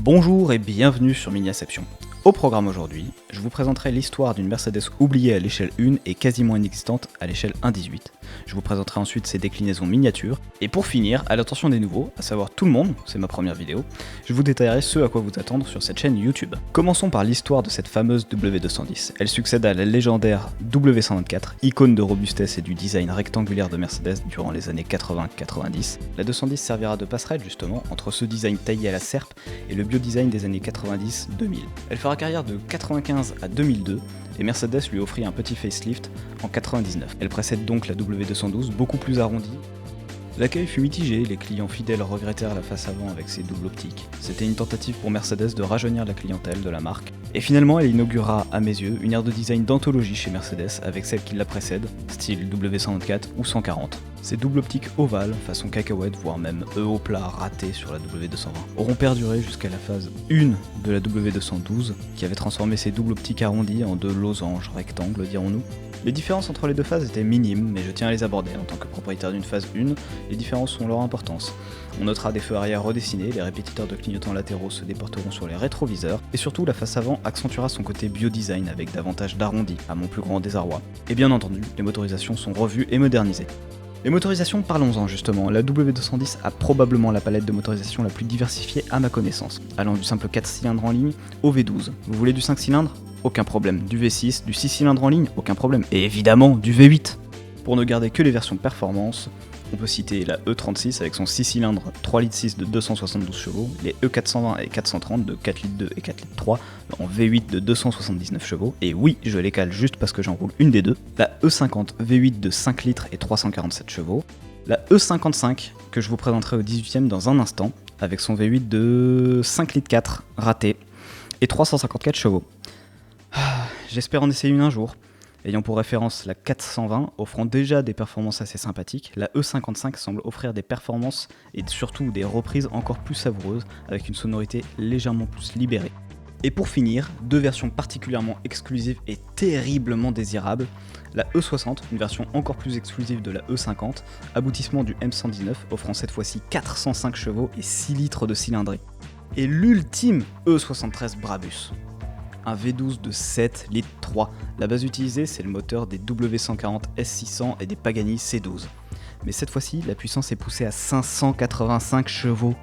Bonjour et bienvenue sur Miniaception. Au programme aujourd'hui, je vous présenterai l'histoire d'une Mercedes oubliée à l'échelle 1 et quasiment inexistante à l'échelle 1/18. Je vous présenterai ensuite ses déclinaisons miniatures. Et pour finir, à l'attention des nouveaux, à savoir tout le monde, c'est ma première vidéo, je vous détaillerai ce à quoi vous attendre sur cette chaîne YouTube. Commençons par l'histoire de cette fameuse W210. Elle succède à la légendaire W124, icône de robustesse et du design rectangulaire de Mercedes durant les années 80-90. La 210 servira de passerelle justement entre ce design taillé à la serpe et le bio-design des années 90-2000. Elle fera carrière de 95 à 2002 et Mercedes lui offrit un petit facelift en 99. Elle précède donc la W212, beaucoup plus arrondie. L'accueil fut mitigé, les clients fidèles regrettèrent la face avant avec ses doubles optiques. C'était une tentative pour Mercedes de rajeunir la clientèle de la marque. Et finalement, elle inaugurera, à mes yeux, une ère de design d'anthologie chez Mercedes avec celle qui la précède, style W124 ou 140. Ces doubles optiques ovales, façon cacahuète, voire même au plat raté sur la W220, auront perduré jusqu'à la phase 1 de la W212, qui avait transformé ces doubles optiques arrondies en deux losanges rectangles, dirons-nous. Les différences entre les deux phases étaient minimes, mais je tiens à les aborder. En tant que propriétaire d'une phase 1, les différences ont leur importance. On notera des feux arrière redessinés, les répétiteurs de clignotants latéraux se déporteront sur les rétroviseurs, et surtout la face avant accentuera son côté bio-design avec davantage d'arrondi, à mon plus grand désarroi. Et bien entendu, les motorisations sont revues et modernisées. Les motorisations, parlons-en justement. La W210 a probablement la palette de motorisation la plus diversifiée à ma connaissance, allant du simple 4 cylindres en ligne au V12. Vous voulez du 5 cylindres ? Aucun problème. Du V6, du 6 cylindres en ligne ? Aucun problème. Et évidemment, du V8 ! Pour ne garder que les versions performance, on peut citer la E36 avec son 6 cylindres 3,6 litres de 272 chevaux, les E420 et 430 de 4,2 litres et 4,3 litres en V8 de 279 chevaux, et oui, je les cale juste parce que j'en roule une des deux, la E50 V8 de 5 litres et 347 chevaux, la E55 que je vous présenterai au 18ème dans un instant, avec son V8 de 5 litres 4 raté et 354 chevaux. J'espère en essayer une un jour. Ayant pour référence la 420, offrant déjà des performances assez sympathiques, la E55 semble offrir des performances et surtout des reprises encore plus savoureuses, avec une sonorité légèrement plus libérée. Et pour finir, deux versions particulièrement exclusives et terriblement désirables, la E60, une version encore plus exclusive de la E50, aboutissement du M119, offrant cette fois-ci 405 chevaux et 6 litres de cylindrée. Et l'ultime E73 Brabus. Un V12 de 7 litres 3. La base utilisée, c'est le moteur des W140 S600 et des Pagani C12. Mais cette fois-ci, la puissance est poussée à 585 chevaux.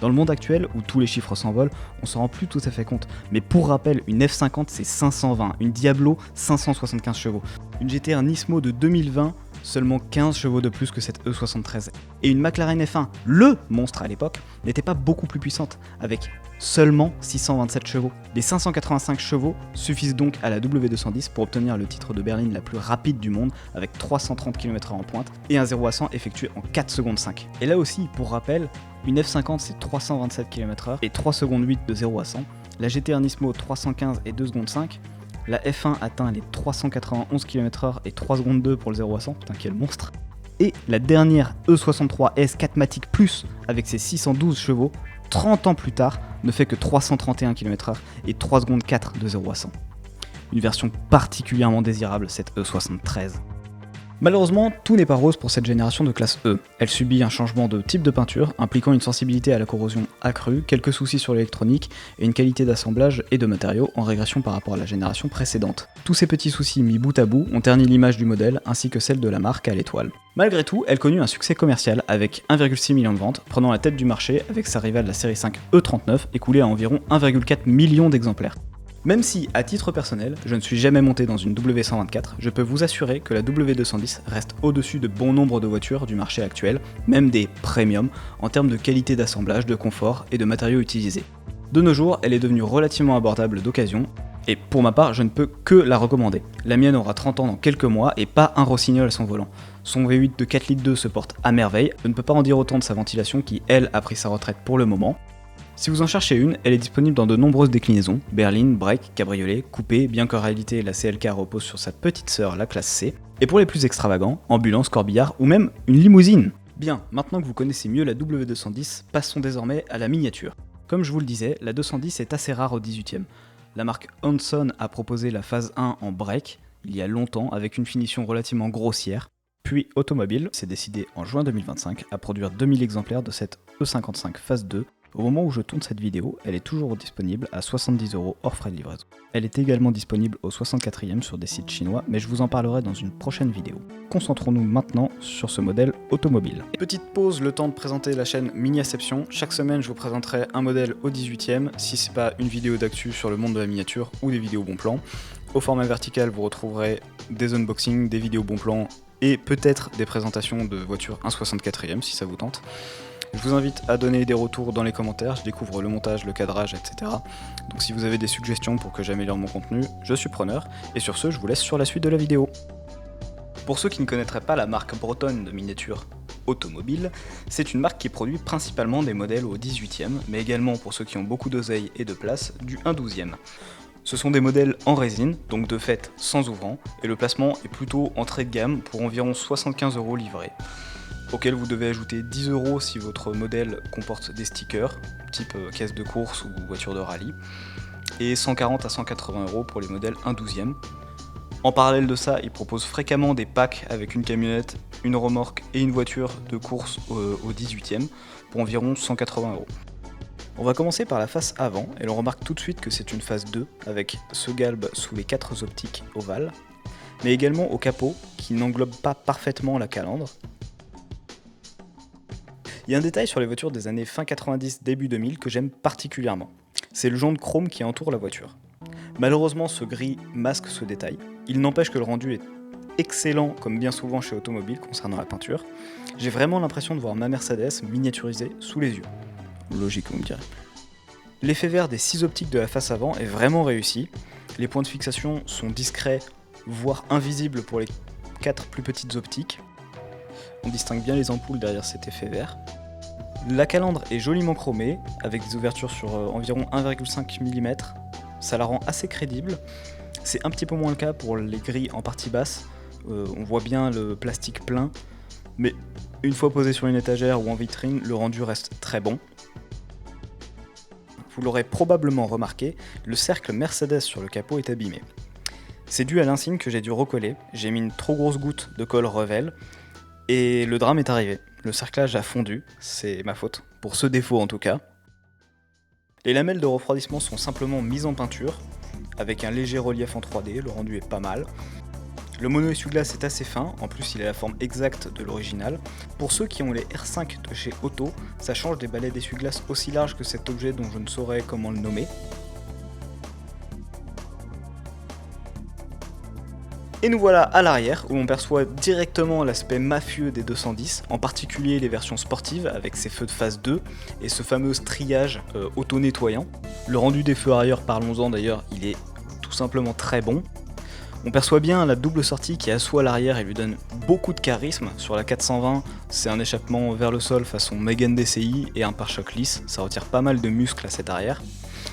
Dans le monde actuel, où tous les chiffres s'envolent, on s'en rend plus tout à fait compte. Mais pour rappel, une F50 c'est 520, une Diablo 575 chevaux. Une GTR Nismo de 2020, seulement 15 chevaux de plus que cette E73. Et une McLaren F1, le monstre à l'époque, n'était pas beaucoup plus puissante, avec seulement 627 chevaux. Les 585 chevaux suffisent donc à la W210 pour obtenir le titre de berline la plus rapide du monde, avec 330 km/h en pointe et un 0 à 100 effectué en 4 secondes 5. Et là aussi, pour rappel, une F50 c'est 327 km/h et 3 secondes 8 de 0 à 100. La GTR Nismo 315 et 2 secondes 5. La F1 atteint les 391 km/h et 3 secondes 2 pour le 0 à 100, putain quel monstre. Et la dernière E63 S 4matic Plus avec ses 612 chevaux, 30 ans plus tard, ne fait que 331 km/h et 3 secondes 4 de 0 à 100. Une version particulièrement désirable, cette E73. Malheureusement, tout n'est pas rose pour cette génération de classe E. Elle subit un changement de type de peinture, impliquant une sensibilité à la corrosion accrue, quelques soucis sur l'électronique et une qualité d'assemblage et de matériaux en régression par rapport à la génération précédente. Tous ces petits soucis mis bout à bout ont terni l'image du modèle ainsi que celle de la marque à l'étoile. Malgré tout, elle connut un succès commercial avec 1,6 million de ventes, prenant la tête du marché avec sa rivale la série 5 E39 écoulée à environ 1,4 million d'exemplaires. Même si, à titre personnel, je ne suis jamais monté dans une W124, je peux vous assurer que la W210 reste au-dessus de bon nombre de voitures du marché actuel, même des premium, en termes de qualité d'assemblage, de confort et de matériaux utilisés. De nos jours, elle est devenue relativement abordable d'occasion, et pour ma part, je ne peux que la recommander. La mienne aura 30 ans dans quelques mois et pas un rossignol à son volant. Son V8 de 4 litres 2 se porte à merveille, je ne peux pas en dire autant de sa ventilation qui, elle, a pris sa retraite pour le moment. Si vous en cherchez une, elle est disponible dans de nombreuses déclinaisons, berline, break, cabriolet, coupé, bien qu'en réalité la CLK repose sur sa petite sœur, la classe C, et pour les plus extravagants, ambulance, corbillard ou même une limousine. Bien, maintenant que vous connaissez mieux la W210, passons désormais à la miniature. Comme je vous le disais, la 210 est assez rare au 18ème. La marque Hanson a proposé la phase 1 en break, il y a longtemps, avec une finition relativement grossière. Puis Automobile s'est décidé en juin 2025 à produire 2000 exemplaires de cette E55 phase 2 Au moment où je tourne cette vidéo, elle est toujours disponible à 70 € hors frais de livraison. Elle est également disponible au 64e sur des sites chinois, mais je vous en parlerai dans une prochaine vidéo. Concentrons-nous maintenant sur ce modèle automobile. Petite pause, le temps de présenter la chaîne Miniaception. Chaque semaine, je vous présenterai un modèle au 18e, si c'est pas une vidéo d'actu sur le monde de la miniature ou des vidéos bon plan. Au format vertical, vous retrouverez des unboxings, des vidéos bon plan et peut-être des présentations de voitures 1/64e si ça vous tente. Je vous invite à donner des retours dans les commentaires, je découvre le montage, le cadrage, etc. Donc si vous avez des suggestions pour que j'améliore mon contenu, je suis preneur. Et sur ce, je vous laisse sur la suite de la vidéo. Pour ceux qui ne connaîtraient pas la marque bretonne de miniature automobile, c'est une marque qui produit principalement des modèles au 18e, mais également pour ceux qui ont beaucoup d'oseille et de place, du 1/12e. Ce sont des modèles en résine, donc de fait sans ouvrant, et le placement est plutôt entrée de gamme pour environ 75 € livrés, auquel vous devez ajouter 10 € si votre modèle comporte des stickers, type caisse de course ou voiture de rallye, et 140 à 180 € pour les modèles 1/12e. En parallèle de ça, ils proposent fréquemment des packs avec une camionnette, une remorque et une voiture de course au 18e pour environ 180 €. On va commencer par la face avant, et l'on remarque tout de suite que c'est une face 2 avec ce galbe sous les 4 optiques ovales, mais également au capot qui n'englobe pas parfaitement la calandre. Il y a un détail sur les voitures des années fin 90, début 2000 que j'aime particulièrement. C'est le jaune chrome qui entoure la voiture. Malheureusement, ce gris masque ce détail. Il n'empêche que le rendu est excellent, comme bien souvent chez Automobile concernant la peinture. J'ai vraiment l'impression de voir ma Mercedes miniaturisée sous les yeux. Logique, vous me direz. L'effet vert des 6 optiques de la face avant est vraiment réussi. Les points de fixation sont discrets, voire invisibles pour les 4 plus petites optiques. On distingue bien les ampoules derrière cet effet vert. La calandre est joliment chromée, avec des ouvertures sur environ 1,5 mm. Ça la rend assez crédible. C'est un petit peu moins le cas pour les grilles en partie basse. On voit bien le plastique plein, mais une fois posé sur une étagère ou en vitrine, le rendu reste très bon. Vous l'aurez probablement remarqué, le cercle Mercedes sur le capot est abîmé. C'est dû à l'insigne que j'ai dû recoller. J'ai mis une trop grosse goutte de colle Revel, et le drame est arrivé. Le cerclage a fondu, c'est ma faute, pour ce défaut en tout cas. Les lamelles de refroidissement sont simplement mises en peinture, avec un léger relief en 3D, le rendu est pas mal. Le mono essuie-glace est assez fin, en plus il a la forme exacte de l'original. Pour ceux qui ont les R5 de chez Auto, ça change des balais d'essuie-glace aussi larges que cet objet dont je ne saurais comment le nommer. Et nous voilà à l'arrière, où on perçoit directement l'aspect mafieux des 210, en particulier les versions sportives avec ses feux de phase 2 et ce fameux striage auto-nettoyant. Le rendu des feux arrière, parlons-en d'ailleurs, il est tout simplement très bon. On perçoit bien la double sortie qui assoit l'arrière et lui donne beaucoup de charisme. Sur la 420, c'est un échappement vers le sol façon Mégane DCI et un pare-choc lisse, ça retire pas mal de muscles à cet arrière.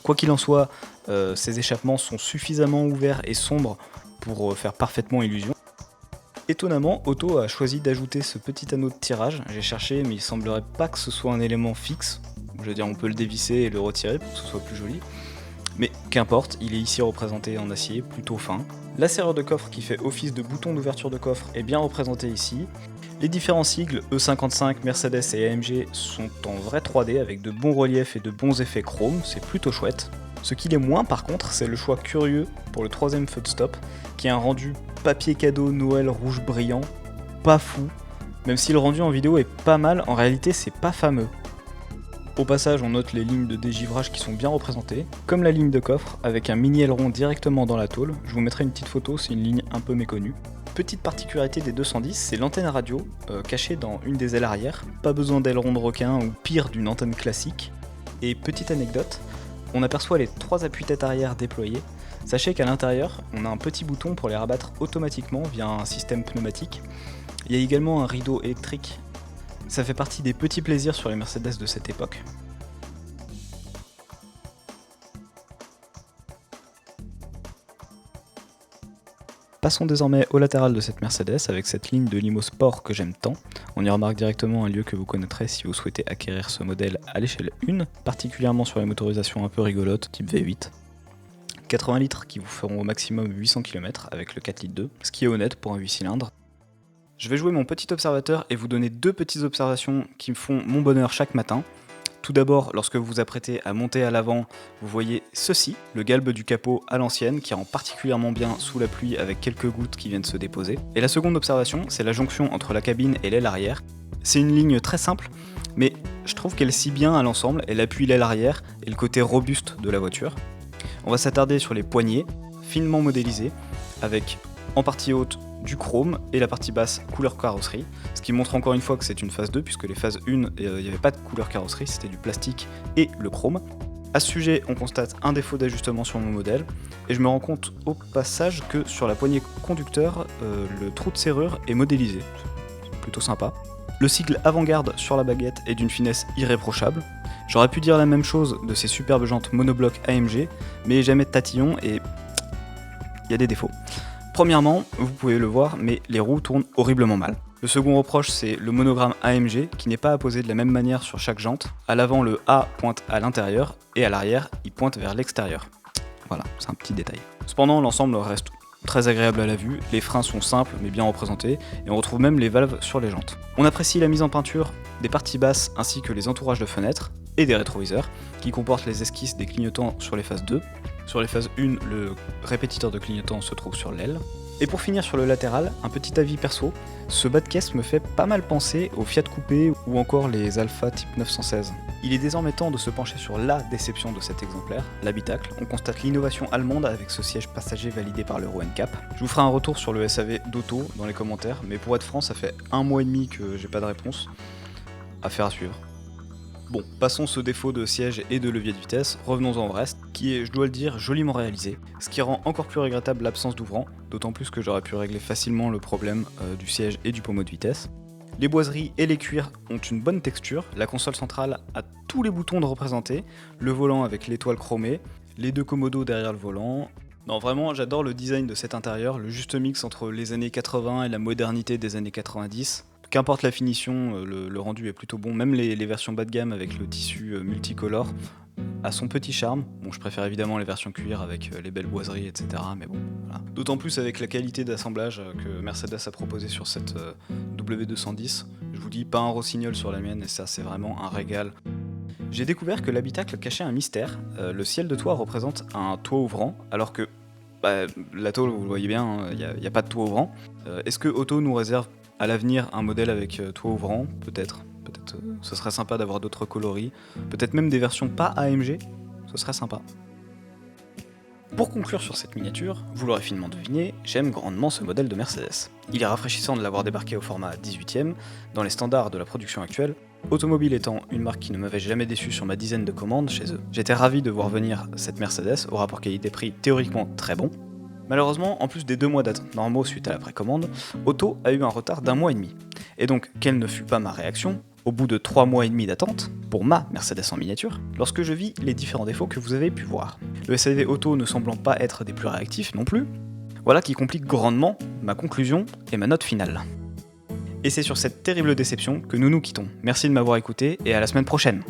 Quoi qu'il en soit, ces échappements sont suffisamment ouverts et sombres pour faire parfaitement illusion. Étonnamment, Auto a choisi d'ajouter ce petit anneau de tirage. J'ai cherché, mais il semblerait pas que ce soit un élément fixe. Je veux dire, on peut le dévisser et le retirer pour que ce soit plus joli. Mais qu'importe, il est ici représenté en acier, plutôt fin. La serrure de coffre qui fait office de bouton d'ouverture de coffre est bien représentée ici. Les différents sigles E55, Mercedes et AMG sont en vrai 3D avec de bons reliefs et de bons effets chrome, c'est plutôt chouette. Ce qu'il est moins par contre, c'est le choix curieux pour le troisième feu de stop, qui est un rendu papier cadeau Noël rouge brillant, pas fou. Même si le rendu en vidéo est pas mal, en réalité c'est pas fameux. Au passage, on note les lignes de dégivrage qui sont bien représentées, comme la ligne de coffre, avec un mini aileron directement dans la tôle. Je vous mettrai une petite photo, c'est une ligne un peu méconnue. Petite particularité des 210, c'est l'antenne radio, cachée dans une des ailes arrière. Pas besoin d'aileron de requin ou pire d'une antenne classique. Et petite anecdote, on aperçoit les 3 appuis-têtes arrière déployés. Sachez qu'à l'intérieur, on a un petit bouton pour les rabattre automatiquement via un système pneumatique. Il y a également un rideau électrique. Ça fait partie des petits plaisirs sur les Mercedes de cette époque. Passons désormais au latéral de cette Mercedes avec cette ligne de limo sport que j'aime tant. On y remarque directement un lieu que vous connaîtrez si vous souhaitez acquérir ce modèle à l'échelle 1, particulièrement sur les motorisations un peu rigolotes type V8. 80 litres qui vous feront au maximum 800 km avec le 4 litres 2, ce qui est honnête pour un 8 cylindres. Je vais jouer mon petit observateur et vous donner 2 petites observations qui me font mon bonheur chaque matin. Tout Tout d'abord, lorsque vous vous apprêtez à monter à l'avant, vous voyez ceci, le galbe du capot à l'ancienne qui rend particulièrement bien sous la pluie avec quelques gouttes qui viennent se déposer. Et la seconde observation, c'est la jonction entre la cabine et l'aile arrière. C'est une ligne très simple, mais je trouve qu'elle scie bien à l'ensemble, elle appuie l'aile arrière et le côté robuste de la voiture. On va s'attarder sur les poignées, finement modélisées, avec en partie haute du chrome et la partie basse couleur carrosserie, ce qui montre encore une fois que c'est une phase 2 puisque les phases 1 il n'y avait pas de couleur carrosserie, c'était du plastique et le chrome. À ce sujet, on constate un défaut d'ajustement sur mon modèle et je me rends compte au passage que sur la poignée conducteur, le trou de serrure est modélisé, c'est plutôt sympa. Le sigle avant-garde sur la baguette est d'une finesse irréprochable. J'aurais pu dire la même chose de ces superbes jantes monobloc AMG, mais jamais de tatillon et il y a des défauts. Premièrement, vous pouvez le voir, mais les roues tournent horriblement mal. Le second reproche, c'est le monogramme AMG qui n'est pas apposé de la même manière sur chaque jante. À l'avant, le A pointe à l'intérieur et à l'arrière, il pointe vers l'extérieur. Voilà, c'est un petit détail. Cependant, l'ensemble reste très agréable à la vue, les freins sont simples mais bien représentés et on retrouve même les valves sur les jantes. On apprécie la mise en peinture des parties basses ainsi que les entourages de fenêtres et des rétroviseurs qui comportent les esquisses des clignotants sur les phases 2. Sur les phases 1, le répétiteur de clignotants se trouve sur l'aile. Et pour finir sur le latéral, un petit avis perso, ce bas de caisse me fait pas mal penser aux Fiat Coupé ou encore les Alfa Type 916. Il est désormais temps de se pencher sur la déception de cet exemplaire, l'habitacle. On constate l'innovation allemande avec ce siège passager validé par l'Euro NCAP. Je vous ferai un retour sur le SAV d'Auto dans les commentaires, mais pour être franc, ça fait 1 mois et demi que j'ai pas de réponse. Affaire à suivre. Bon, passons ce défaut de siège et de levier de vitesse, revenons-en au reste, qui est, je dois le dire, joliment réalisé, ce qui rend encore plus regrettable l'absence d'ouvrant, d'autant plus que j'aurais pu régler facilement le problème du siège et du pommeau de vitesse. Les boiseries et les cuirs ont une bonne texture, la console centrale a tous les boutons de représentés, le volant avec l'étoile chromée, les deux commodos derrière le volant. Non, vraiment, j'adore le design de cet intérieur, le juste mix entre les années 80 et la modernité des années 90. Qu'importe la finition, le rendu est plutôt bon, même les versions bas de gamme avec le tissu multicolore a son petit charme. Bon, je préfère évidemment les versions cuir avec les belles boiseries, etc. Mais bon, voilà. D'autant plus avec la qualité d'assemblage que Mercedes a proposé sur cette W210. Je vous dis, pas un rossignol sur la mienne, et ça c'est vraiment un régal. J'ai découvert que l'habitacle cachait un mystère. Le ciel de toit représente un toit ouvrant, alors que la tôle, vous le voyez bien, il n'y a pas de toit ouvrant. Est-ce que Auto nous réserve à l'avenir un modèle avec toit ouvrant? Peut-être, ce serait sympa d'avoir d'autres coloris, peut-être même des versions pas AMG, ce serait sympa. Pour conclure sur cette miniature, vous l'aurez finement deviné, j'aime grandement ce modèle de Mercedes. Il est rafraîchissant de l'avoir débarqué au format 18ème, dans les standards de la production actuelle, Automobile étant une marque qui ne m'avait jamais déçu sur ma dizaine de commandes chez eux. J'étais ravi de voir venir cette Mercedes au rapport qualité-prix théoriquement très bon. Malheureusement, en plus des 2 mois d'attente normaux suite à la précommande, Auto a eu un retard d'1 mois et demi. Et donc, quelle ne fut pas ma réaction, au bout de 3 mois et demi d'attente, pour ma Mercedes en miniature, lorsque je vis les différents défauts que vous avez pu voir. Le SAV Auto ne semblant pas être des plus réactifs non plus, voilà qui complique grandement ma conclusion et ma note finale. Et c'est sur cette terrible déception que nous nous quittons. Merci de m'avoir écouté et à la semaine prochaine.